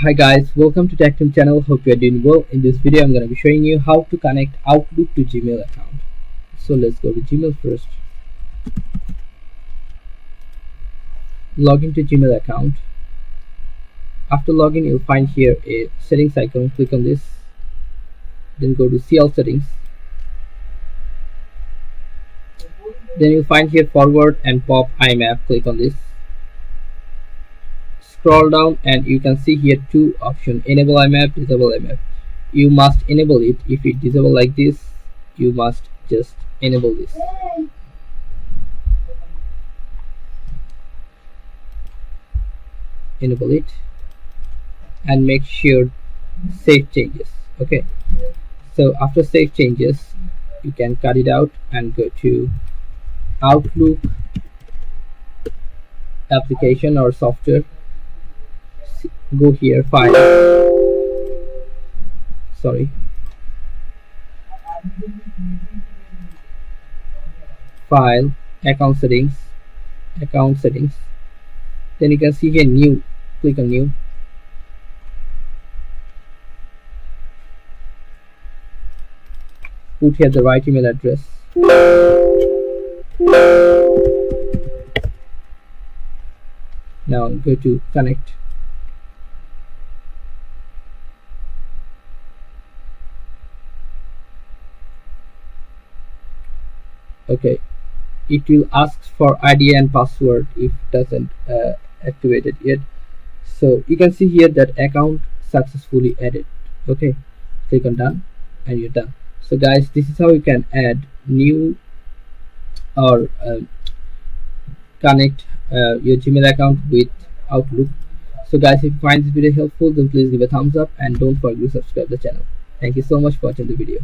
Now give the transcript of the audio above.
Hi guys, welcome to TechTeam channel. Hope you are doing well. In this video, I'm going to be showing you how to connect Outlook to Gmail account. So let's go to Gmail first. Log into Gmail account. After login, you'll find here a settings icon. Click on this. Then go to see all settings. Then you'll find here forward and pop IMAP. Click on this. Scroll down and you can see here two options: enable IMAP, disable IMAP. You must enable it. If it disable like this, you must just enable this. Enable it and make sure save changes. Okay, so after save changes, you can cut it out and go to Outlook application or software. Go here, file, file, account settings, then you can see here new. Click on new. Put here the right email address. Now go to connect. Okay, it will ask for ID and password if doesn't activated yet. So you can see here that account successfully added. Okay, click on done and you're done. So guys, this is how you can add new or connect your Gmail account with Outlook. So guys, if you find this video helpful, then please give a thumbs up and don't forget to subscribe the channel. Thank you so much for watching the video.